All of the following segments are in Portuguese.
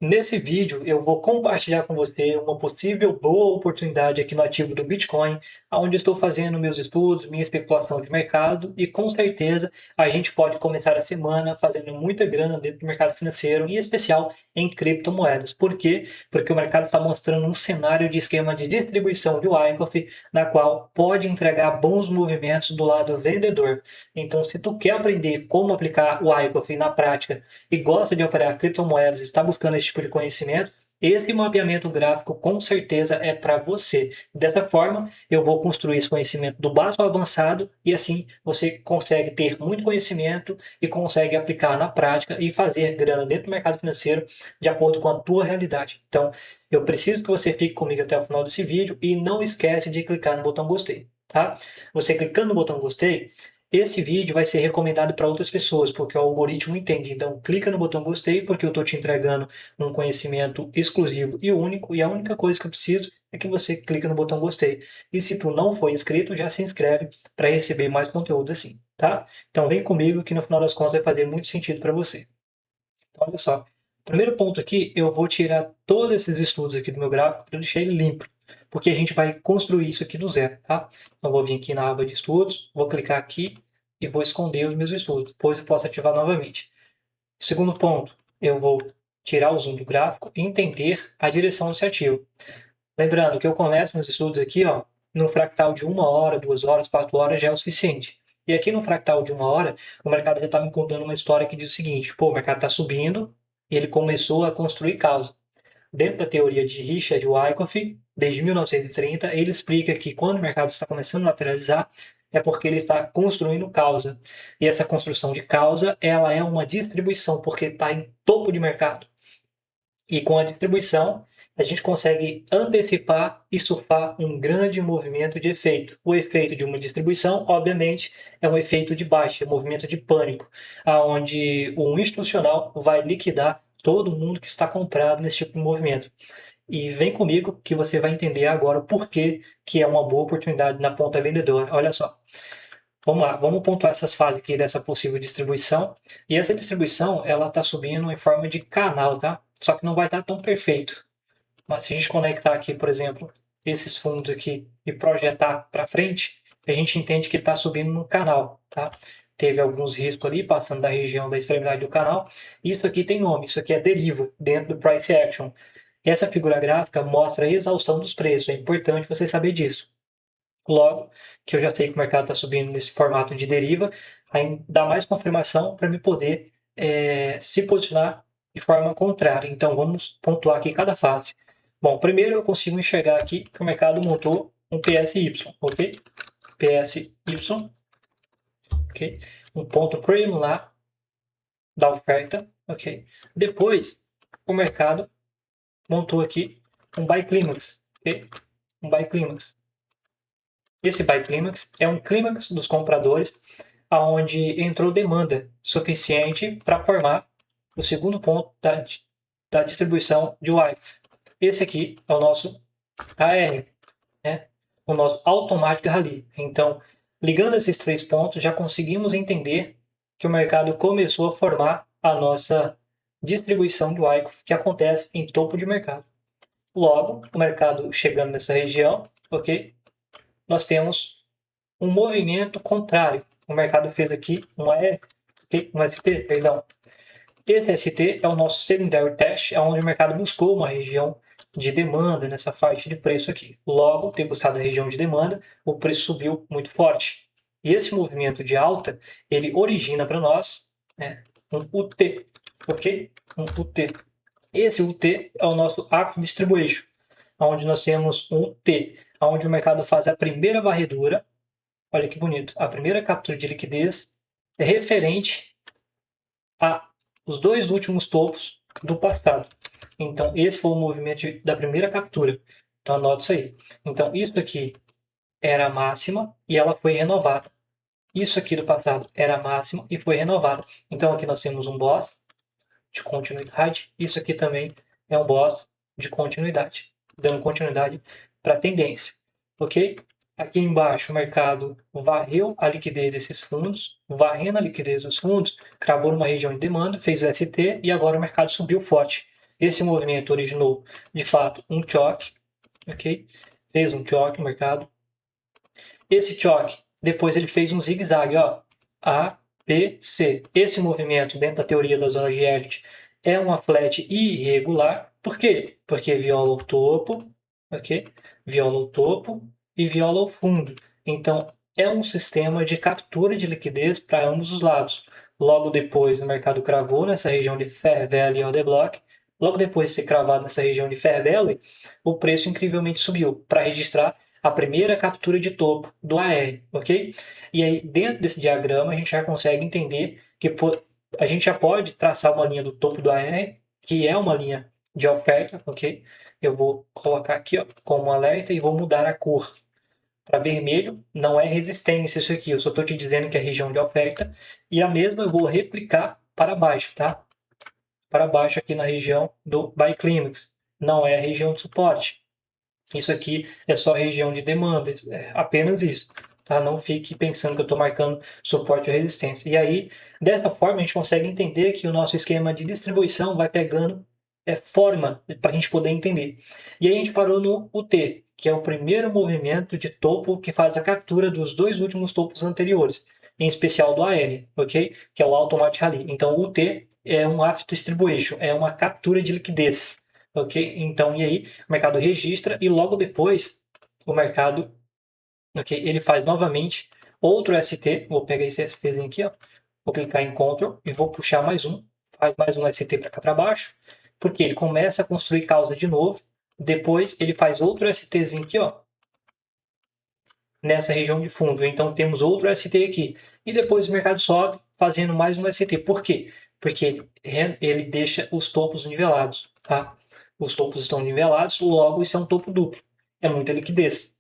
Nesse vídeo, eu vou compartilhar com você uma possível boa oportunidade aqui no ativo do Bitcoin, onde estou fazendo meus estudos, minha especulação de mercado e com certeza a gente pode começar a semana fazendo muita grana dentro do mercado financeiro, em especial em criptomoedas. Por quê? Porque o mercado está mostrando um cenário de esquema de distribuição de Wyckoff, na qual pode entregar bons movimentos do lado vendedor. Então, se tu quer aprender como aplicar o Wyckoff na prática e gosta de operar criptomoedas, está buscando esse tipo de conhecimento, esse mapeamento gráfico com certeza é para você. Dessa forma, eu vou construir esse conhecimento do básico ao avançado e assim você consegue ter muito conhecimento e consegue aplicar na prática e fazer grana dentro do mercado financeiro de acordo com a tua realidade. Então, eu preciso que você fique comigo até o final desse vídeo e não esquece de clicar no botão gostei, tá? Você clicando no botão gostei, esse vídeo vai ser recomendado para outras pessoas, porque o algoritmo entende. Então, clica no botão gostei, porque eu estou te entregando um conhecimento exclusivo e único, e a única coisa que eu preciso é que você clique no botão gostei. E se tu não for inscrito, já se inscreve para receber mais conteúdo assim, tá? Então, vem comigo que no final das contas vai fazer muito sentido para você. Então, olha só. Primeiro ponto aqui, eu vou tirar todos esses estudos aqui do meu gráfico para deixar ele limpo, porque a gente vai construir isso aqui do zero, tá? Então, vou vir aqui na aba de estudos, vou clicar aqui e vou esconder os meus estudos, depois eu posso ativar novamente. Segundo ponto, eu vou tirar o zoom do gráfico e entender a direção desse ativo. Lembrando que eu começo meus estudos aqui, ó, no fractal de 1 hora, 2 horas, 4 horas já é o suficiente. E aqui no fractal de 1 hora, o mercado já está me contando uma história que diz o seguinte: pô, o mercado está subindo e ele começou a construir causa. Dentro da teoria de Richard Wyckoff, desde 1930, ele explica que quando o mercado está começando a lateralizar, é porque ele está construindo causa. E essa construção de causa, ela é uma distribuição, porque está em topo de mercado. E com a distribuição, a gente consegue antecipar e surfar um grande movimento de efeito. O efeito de uma distribuição, obviamente, é um efeito de baixa, um movimento de pânico, aonde um institucional vai liquidar todo mundo que está comprado nesse tipo de movimento. E vem comigo que você vai entender agora o porquê que é uma boa oportunidade na ponta vendedora. Olha só. Vamos lá, vamos pontuar essas fases aqui dessa possível distribuição. E essa distribuição, ela está subindo em forma de canal, tá? Só que não vai estar tão perfeito. Mas se a gente conectar aqui, por exemplo, esses fundos aqui e projetar para frente, a gente entende que ele está subindo no canal, tá? Teve alguns riscos ali, passando da região da extremidade do canal. Isso aqui tem nome, isso aqui é deriva, dentro do Price Action. Essa figura gráfica mostra a exaustão dos preços, é importante você saber disso. Logo, que eu já sei que o mercado está subindo nesse formato de deriva, aí dá mais confirmação para me poder se posicionar de forma contrária. Então, vamos pontuar aqui cada fase. Bom, primeiro eu consigo enxergar aqui que o mercado montou um PSY, ok? PSY, ok? Um ponto preliminar da oferta, ok? Depois, o mercado montou aqui um buy clímax, ok? Um buy clímax. Esse buy clímax é um clímax dos compradores, aonde entrou demanda suficiente para formar o segundo ponto da distribuição de Wyckoff. Esse aqui é o nosso AR, né? O nosso Automatic Rally. Então, ligando esses três pontos, já conseguimos entender que o mercado começou a formar a nossa distribuição de Wyckoff, que acontece em topo de mercado. Logo, o mercado chegando nessa região, ok? Nós temos um movimento contrário. O mercado fez aqui um ST, perdão. Esse ST é o nosso secondary test, é onde o mercado buscou uma região de demanda nessa faixa de preço aqui. Logo, ter buscado a região de demanda, o preço subiu muito forte. E esse movimento de alta, ele origina para nós, né, um UT, ok? Um UT. Esse UT é o nosso Arc Distribution, onde nós temos um UT, onde o mercado faz a primeira varredura. Olha que bonito. A primeira captura de liquidez é referente a os dois últimos topos do passado. Então, esse foi o movimento da primeira captura. Então, anote isso aí. Então, isso aqui era a máxima e ela foi renovada. Isso aqui do passado era a máxima e foi renovada. Então, aqui nós temos um boss de continuidade. Isso aqui também é um boss de continuidade, dando continuidade para a tendência. Ok? Aqui embaixo o mercado varreu a liquidez desses fundos, varrendo a liquidez dos fundos, cravou numa região de demanda, fez o ST e agora o mercado subiu forte. Esse movimento originou, de fato, um choque, ok? Fez um choque no mercado. Esse choque, depois ele fez um zigue-zague, ó, A, B, C. Esse movimento, dentro da teoria da zona de Elliott, é uma flat irregular. Por quê? Porque viola o topo, ok? Viola o topo e viola o fundo. Então, é um sistema de captura de liquidez para ambos os lados. Logo depois, o mercado cravou nessa região de Fair Value Order Block. Logo depois de ser cravado nessa região de Fair Value, o preço incrivelmente subiu para registrar a primeira captura de topo do AR, ok? E aí, dentro desse diagrama, a gente já consegue entender que a gente já pode traçar uma linha do topo do AR, que é uma linha de oferta, ok? Eu vou colocar aqui ó, como alerta e vou mudar a cor para vermelho. Não é resistência isso aqui, eu só estou te dizendo que é região de oferta. E a mesma eu vou replicar para baixo, tá? Para baixo aqui na região do Buy Climax. Não é a região de suporte. Isso aqui é só região de demanda, é apenas isso. Tá? Não fique pensando que eu estou marcando suporte ou resistência. E aí, dessa forma, a gente consegue entender que o nosso esquema de distribuição vai pegando forma para a gente poder entender. E aí a gente parou no UT, que é o primeiro movimento de topo que faz a captura dos dois últimos topos anteriores, em especial do AR, ok? Que é o Automatic Rally. Então, o UT é um After Distribution, é uma captura de liquidez. Ok? Então, e aí o mercado registra e logo depois o mercado, ok? Ele faz novamente outro ST. Vou pegar esse STzinho aqui, ó. Vou clicar em Ctrl e vou puxar mais um. Faz mais um ST para cá para baixo, porque ele começa a construir causa de novo. Depois ele faz outro STzinho aqui, ó, nessa região de fundo. Então temos outro ST aqui. E depois o mercado sobe fazendo mais um ST. Por quê? Porque ele deixa os topos nivelados, tá? Os topos estão nivelados, logo isso é um topo duplo. É muita liquidez,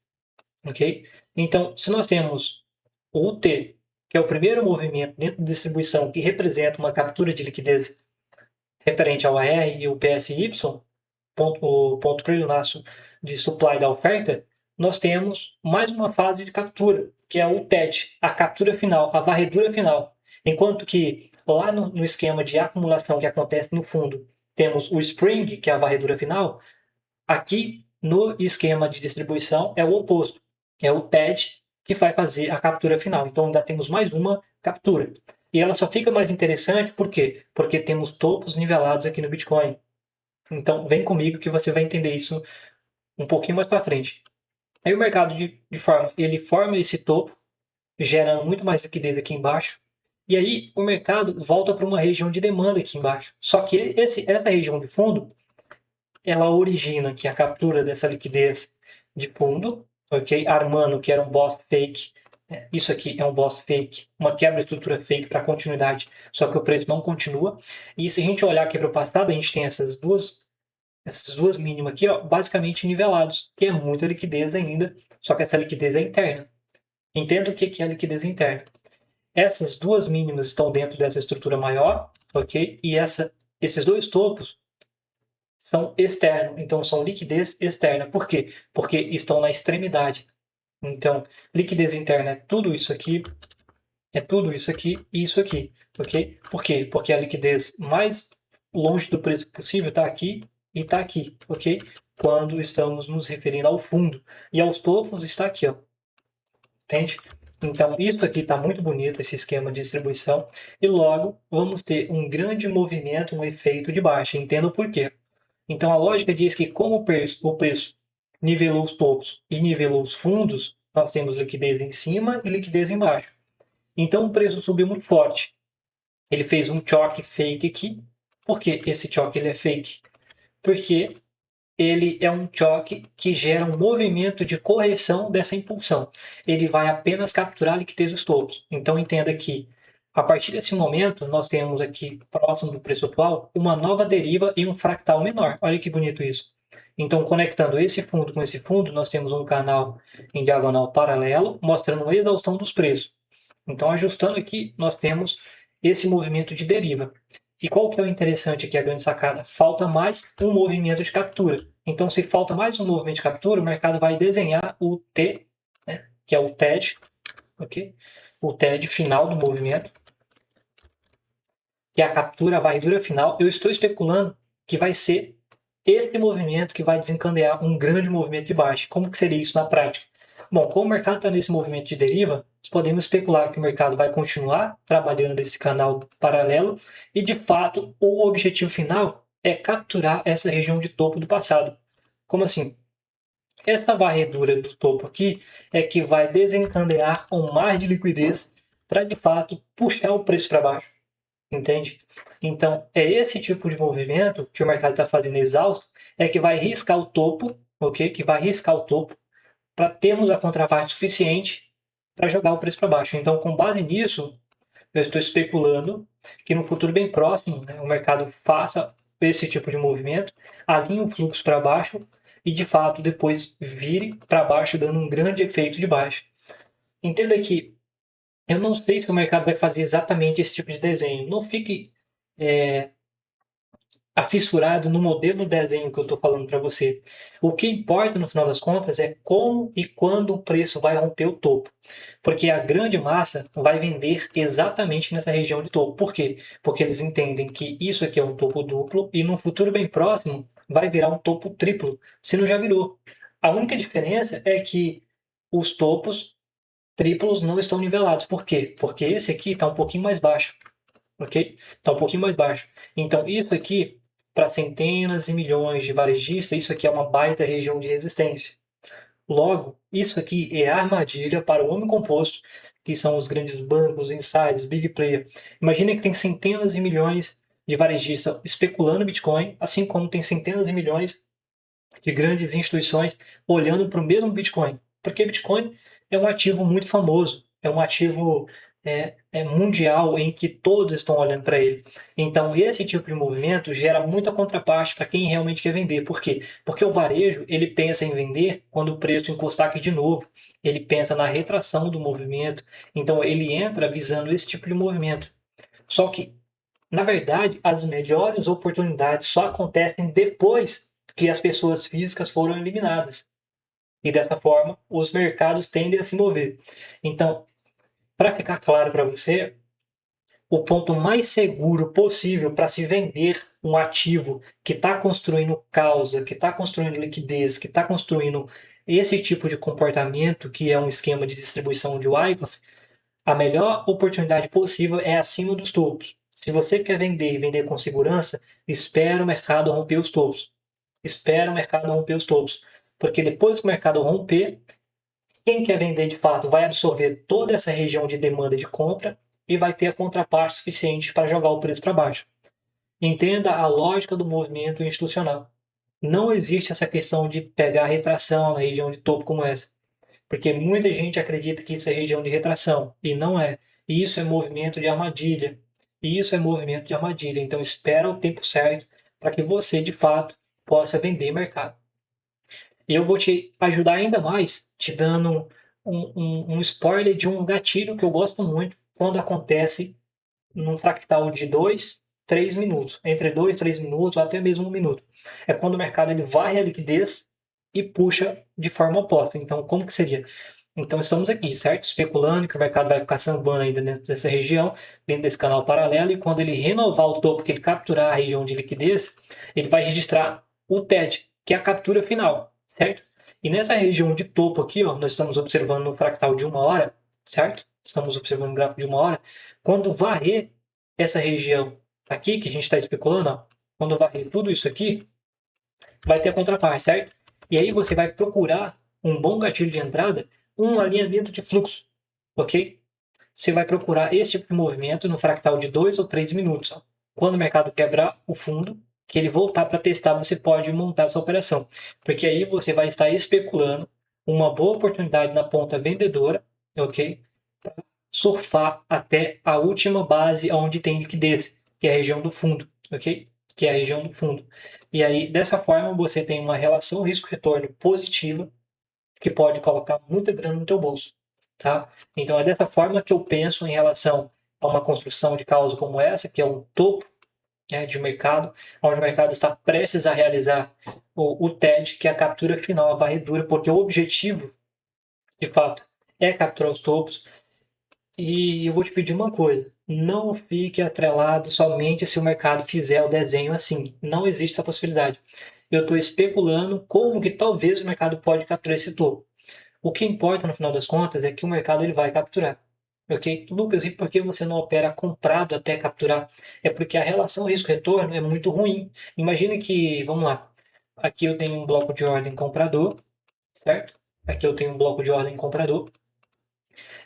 ok? Então, se nós temos o UT, que é o primeiro movimento dentro da distribuição que representa uma captura de liquidez referente ao AR e o PSY, o ponto prelionácio de supply da oferta, nós temos mais uma fase de captura, que é o TED, a captura final, a varredura final. Enquanto que lá no esquema de acumulação que acontece no fundo, temos o Spring, que é a varredura final, aqui no esquema de distribuição é o oposto, é o TED que vai fazer a captura final. Então ainda temos mais uma captura. E ela só fica mais interessante por quê? Porque temos topos nivelados aqui no Bitcoin. Então, vem comigo que você vai entender isso um pouquinho mais para frente. Aí o mercado ele forma esse topo, gerando muito mais liquidez aqui embaixo. E aí o mercado volta para uma região de demanda aqui embaixo. Só que essa região de fundo, ela origina aqui a captura dessa liquidez de fundo, ok? Armando que era um boss fake. Isso aqui é um boss fake, uma quebra de estrutura fake para continuidade, só que o preço não continua. E se a gente olhar aqui para o passado, a gente tem essas duas mínimas aqui, ó, basicamente nivelados, que é muita liquidez ainda, só que essa liquidez é interna. Entenda o que é liquidez interna. Essas duas mínimas estão dentro dessa estrutura maior, ok? E esses dois topos são externos, então são liquidez externa. Por quê? Porque estão na extremidade. Então, liquidez interna é tudo isso aqui e isso aqui, ok? Por quê? Porque a liquidez mais longe do preço possível está aqui e está aqui, ok? Quando estamos nos referindo ao fundo. E aos topos está aqui, ó. Entende? Então, isso aqui está muito bonito, esse esquema de distribuição. E logo, vamos ter um grande movimento, um efeito de baixa. Entenda o porquê. Então, a lógica diz que como o preço nivelou os topos e nivelou os fundos, nós temos liquidez em cima e liquidez embaixo. Então, o preço subiu muito forte. Ele fez um choque fake aqui. Por que esse choque ele é fake? Porque ele é um choque que gera um movimento de correção dessa impulsão. Ele vai apenas capturar a liquidez dos topos. Então, entenda que, a partir desse momento, nós temos aqui, próximo do preço atual, uma nova deriva e um fractal menor. Olha que bonito isso. Então, conectando esse fundo com esse fundo, nós temos um canal em diagonal paralelo, mostrando uma exaustão dos preços. Então, ajustando aqui, nós temos esse movimento de deriva. E qual que é o interessante aqui, a grande sacada? Falta mais um movimento de captura. Então, se falta mais um movimento de captura, o mercado vai desenhar o T, né, que é o TED, ok? O TED final do movimento, que é a captura, a varredura final. Eu estou especulando que vai ser esse movimento que vai desencadear um grande movimento de baixa. Como que seria isso na prática? Bom, como o mercado está nesse movimento de deriva, nós podemos especular que o mercado vai continuar trabalhando nesse canal paralelo e, de fato, o objetivo final é capturar essa região de topo do passado. Como assim? Essa varredura do topo aqui é que vai desencadear um mar de liquidez para, de fato, puxar o preço para baixo. Entende? Então, é esse tipo de movimento que o mercado está fazendo exausto, é que vai riscar o topo, ok? Que vai riscar o topo para termos a contraparte suficiente para jogar o preço para baixo. Então, com base nisso, eu estou especulando que no futuro bem próximo, né, o mercado faça esse tipo de movimento, alinhe o fluxo para baixo e, de fato, depois vire para baixo, dando um grande efeito de baixa. Entenda que eu não sei se o mercado vai fazer exatamente esse tipo de desenho. Não fique afissurado no modelo do desenho que eu estou falando para você. O que importa no final das contas é como e quando o preço vai romper o topo. Porque a grande massa vai vender exatamente nessa região de topo. Por quê? Porque eles entendem que isso aqui é um topo duplo e no futuro bem próximo vai virar um topo triplo, se não já virou. A única diferença é que os topos triplos não estão nivelados. Por quê? Porque esse aqui está um pouquinho mais baixo, ok? Está um pouquinho mais baixo. Então, isso aqui, para centenas e milhões de varejistas, isso aqui é uma baita região de resistência. Logo, isso aqui é armadilha para o homem composto, que são os grandes bancos, insiders, big player. Imagina que tem centenas e milhões de varejistas especulando Bitcoin, assim como tem centenas de milhões de grandes instituições olhando para o mesmo Bitcoin. Porque Bitcoin é um ativo muito famoso, é um ativo mundial em que todos estão olhando para ele. Então, esse tipo de movimento gera muita contraparte para quem realmente quer vender. Por quê? Porque o varejo ele pensa em vender quando o preço encostar aqui de novo. Ele pensa na retração do movimento. Então, ele entra visando esse tipo de movimento. Só que, na verdade, as melhores oportunidades só acontecem depois que as pessoas físicas foram eliminadas. E dessa forma, os mercados tendem a se mover. Então, para ficar claro para você, o ponto mais seguro possível para se vender um ativo que está construindo causa, que está construindo liquidez, que está construindo esse tipo de comportamento, que é um esquema de distribuição de Wyckoff, a melhor oportunidade possível é acima dos topos. Se você quer vender e vender com segurança, espera o mercado romper os topos. Espera o mercado romper os topos. Porque depois que o mercado romper, quem quer vender de fato vai absorver toda essa região de demanda de compra e vai ter a contraparte suficiente para jogar o preço para baixo. Entenda a lógica do movimento institucional. Não existe essa questão de pegar retração na região de topo como essa. Porque muita gente acredita que isso é região de retração, e não é. E isso é movimento de armadilha. E isso é movimento de armadilha. Então espera o tempo certo para que você, de fato, possa vender mercado. E eu vou te ajudar ainda mais, te dando um spoiler de um gatilho que eu gosto muito quando acontece num fractal de 2, 3 minutos. Entre 2, 3 minutos, ou até mesmo 1 minuto. É quando o mercado ele varre a liquidez e puxa de forma oposta. Então, como que seria? Então, estamos aqui, certo? Especulando que o mercado vai ficar sambando ainda dentro dessa região, dentro desse canal paralelo, e quando ele renovar o topo, que ele capturar a região de liquidez, ele vai registrar o TED, que é a captura final, certo? E nessa região de topo aqui, ó, nós estamos observando no fractal de 1 hora, certo? Estamos observando o gráfico de 1 hora. Quando varrer essa região aqui, que a gente está especulando, ó, quando varrer tudo isso aqui, vai ter a contraparte, certo? E aí você vai procurar um bom gatilho de entrada, um alinhamento de fluxo, ok? Você vai procurar esse tipo de movimento no fractal de 2 ou 3 minutos. Ó. Quando o mercado quebrar o fundo, que ele voltar para testar, você pode montar sua operação. Porque aí você vai estar especulando uma boa oportunidade na ponta vendedora, ok? Para surfar até a última base onde tem liquidez, que é a região do fundo, ok? Que é a região do fundo. E aí, dessa forma, você tem uma relação risco-retorno positiva que pode colocar muita grana no teu bolso, tá? Então, é dessa forma que eu penso em relação a uma construção de causa como essa, que é um topo, né, de mercado, onde o mercado está prestes a realizar o TED, que é a captura final, a varredura, porque o objetivo, de fato, é capturar os topos. E eu vou te pedir uma coisa, não fique atrelado somente se o mercado fizer o desenho assim. Não existe essa possibilidade. Eu estou especulando como que talvez o mercado pode capturar esse topo. O que importa no final das contas é que o mercado ele vai capturar. Ok? Lucas, e por que você não opera comprado até capturar? É porque a relação risco-retorno é muito ruim. Imagina que, vamos lá, aqui eu tenho um bloco de ordem comprador, certo? Aqui eu tenho um bloco de ordem comprador.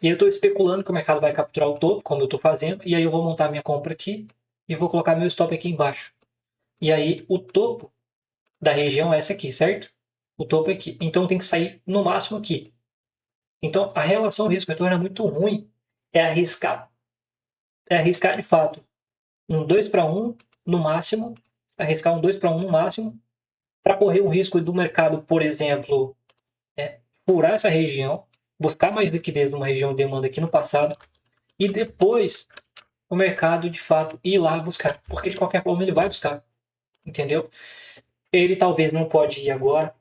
E eu estou especulando que o mercado vai capturar o topo, como eu estou fazendo, e aí eu vou montar minha compra aqui e vou colocar meu stop aqui embaixo. E aí o topo da região é essa aqui, certo? O topo é aqui. Então tem que sair no máximo aqui. Então a relação risco-retorno é muito ruim. É arriscar de fato um 2 para 1 no máximo, arriscar um 2 para 1 no máximo, para correr o risco do mercado, por exemplo, furar essa região, buscar mais liquidez numa região de demanda aqui no passado, e depois o mercado de fato ir lá buscar, porque de qualquer forma ele vai buscar, entendeu? Ele talvez não pode ir agora,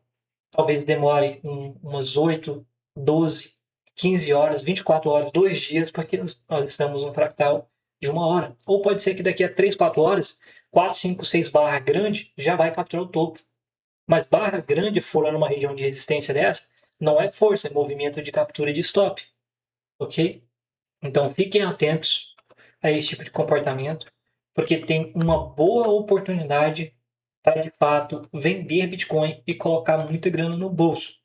talvez demore umas 8, 12, 15 horas, 24 horas, 2 dias, porque nós estamos num fractal de 1 hora. Ou pode ser que daqui a 3, 4 horas, 4, 5, 6 barra grande já vai capturar o topo. Mas barra grande furando uma região de resistência dessa, não é força, é movimento de captura de stop, ok? Então fiquem atentos a esse tipo de comportamento, porque tem uma boa oportunidade para de fato vender Bitcoin e colocar muita grana no bolso.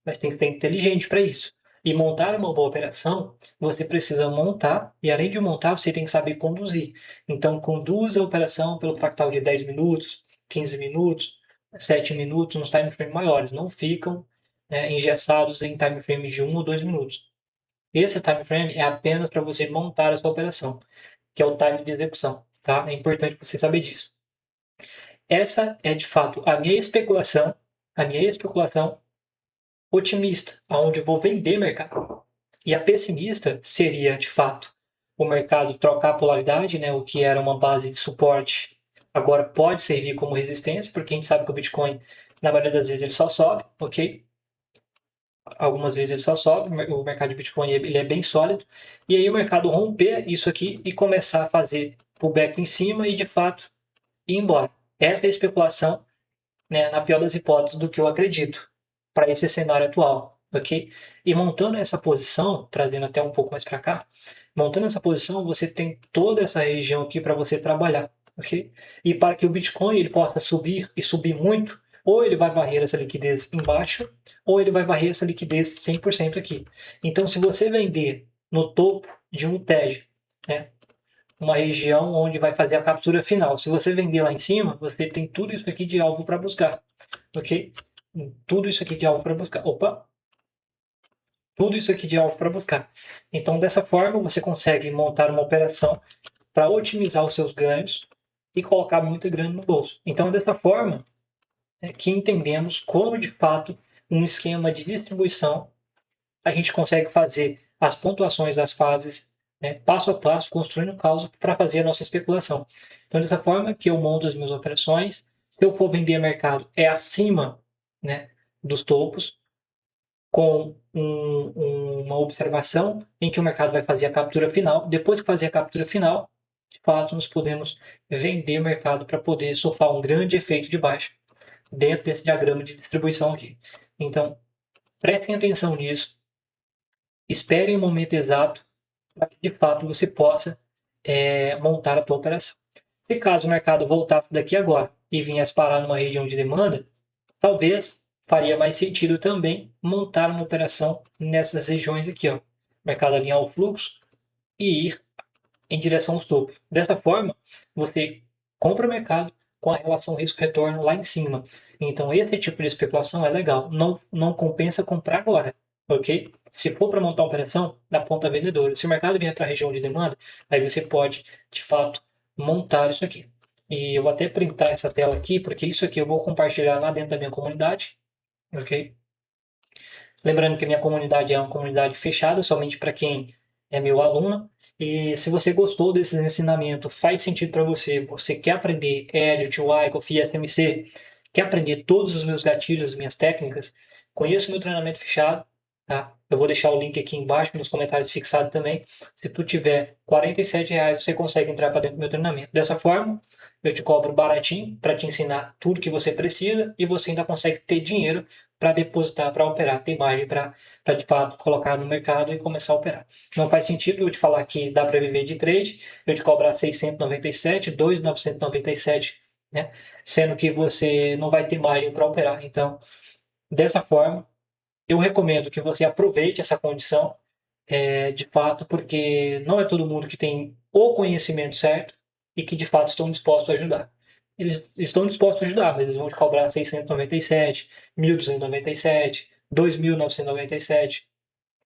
Mas tem que ser inteligente para isso. E montar uma boa operação, você precisa montar, e além de montar, você tem que saber conduzir. Então, conduza a operação pelo fractal de 10 minutos, 15 minutos, 7 minutos, nos time frames maiores. Não ficam engessados em time frames de 1 ou 2 minutos. Esse time frame é apenas para você montar a sua operação, que é o time de execução, tá? É importante você saber disso. Essa é de fato a minha especulação otimista, aonde eu vou vender mercado. E a pessimista seria de fato o mercado trocar a polaridade, né, o que era uma base de suporte, agora pode servir como resistência, porque a gente sabe que o Bitcoin, na maioria das vezes, ele só sobe, ok? Algumas vezes ele só sobe, o mercado de Bitcoin ele é bem sólido, e aí o mercado romper isso aqui e começar a fazer pullback em cima e de fato ir embora. Essa é a especulação, né, na pior das hipóteses, do que eu acredito para esse cenário atual, ok? E montando essa posição, trazendo até um pouco mais para cá, montando essa posição, você tem toda essa região aqui para você trabalhar, ok? E para que o Bitcoin ele possa subir e subir muito, ou ele vai varrer essa liquidez embaixo, ou ele vai varrer essa liquidez 100% aqui. Então, se você vender no topo de um TED, né, uma região onde vai fazer a captura final. Se você vender lá em cima, você tem tudo isso aqui de alvo para buscar, ok? Tudo isso aqui de alvo para buscar. Opa! Tudo isso aqui de alvo para buscar. Então, dessa forma, você consegue montar uma operação para otimizar os seus ganhos e colocar muita grana no bolso. Então, dessa forma, é que entendemos como, de fato, um esquema de distribuição a gente consegue fazer as pontuações das fases, né, passo a passo, construindo causa para fazer a nossa especulação. Então, dessa forma que eu monto as minhas operações, se eu for vender mercado, é acima, né, dos topos, com uma observação em que o mercado vai fazer a captura final. Depois que fazer a captura final, de fato, nós podemos vender mercado para poder surfar um grande efeito de baixa dentro desse diagrama de distribuição aqui. Então, prestem atenção nisso. Espere o momento exato para que de fato você possa montar a tua operação. Se caso o mercado voltasse daqui agora e viesse parar numa região de demanda, talvez faria mais sentido também montar uma operação nessas regiões aqui, ó. Mercado alinhar o fluxo e ir em direção aos topos. Dessa forma, você compra o mercado com a relação risco-retorno lá em cima. Então, esse tipo de especulação é legal. Não compensa comprar agora, ok? Se for para montar uma operação, da ponta vendedora. Se o mercado vier para a região de demanda, aí você pode, de fato, montar isso aqui. E eu vou até printar essa tela aqui, porque isso aqui eu vou compartilhar lá dentro da minha comunidade, ok? Lembrando que a minha comunidade é uma comunidade fechada, somente para quem é meu aluno. E se você gostou desse ensinamento, faz sentido para você, você quer aprender Elliott, Wyckoff, SMC, quer aprender todos os meus gatilhos, minhas técnicas, conheça o meu treinamento fechado, tá? Eu vou deixar o link aqui embaixo nos comentários fixado também. Se tu tiver R$ 47, você consegue entrar para dentro do meu treinamento. Dessa forma, eu te cobro baratinho para te ensinar tudo que você precisa e você ainda consegue ter dinheiro para depositar, para operar, ter margem para de fato colocar no mercado e começar a operar. Não faz sentido eu te falar que dá para viver de trade, eu te cobrar 697, 2.997, né? Sendo que você não vai ter margem para operar. Então, dessa forma, eu recomendo que você aproveite essa condição, de fato, porque não é todo mundo que tem o conhecimento certo e que de fato estão dispostos a ajudar. Eles estão dispostos a ajudar, mas eles vão te cobrar 697, 1.297, 2.997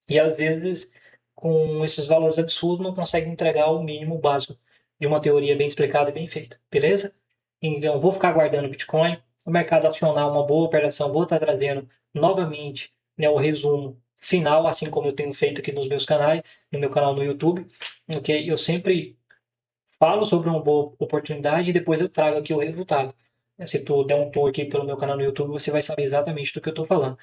e às vezes com esses valores absurdos não consegue entregar o mínimo básico de uma teoria bem explicada e bem feita, beleza? Então vou ficar aguardando o Bitcoin, o mercado acionar uma boa operação, vou estar trazendo novamente, né, o resumo final, assim como eu tenho feito aqui nos meus canais, no meu canal no YouTube, ok? Eu sempre falo sobre uma boa oportunidade e depois eu trago aqui o resultado. Se tu der um tour aqui pelo meu canal no YouTube, você vai saber exatamente do que eu estou falando.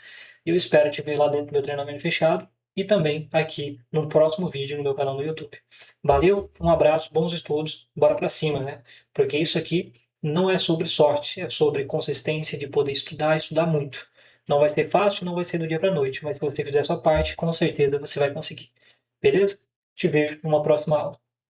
Eu espero te ver lá dentro do meu treinamento fechado e também aqui no próximo vídeo no meu canal no YouTube. Valeu, um abraço, bons estudos, bora para cima, né? Porque isso aqui não é sobre sorte, é sobre consistência de poder estudar, estudar muito. Não vai ser fácil, não vai ser do dia para noite, mas se você fizer a sua parte, com certeza você vai conseguir. Beleza? Te vejo numa próxima aula.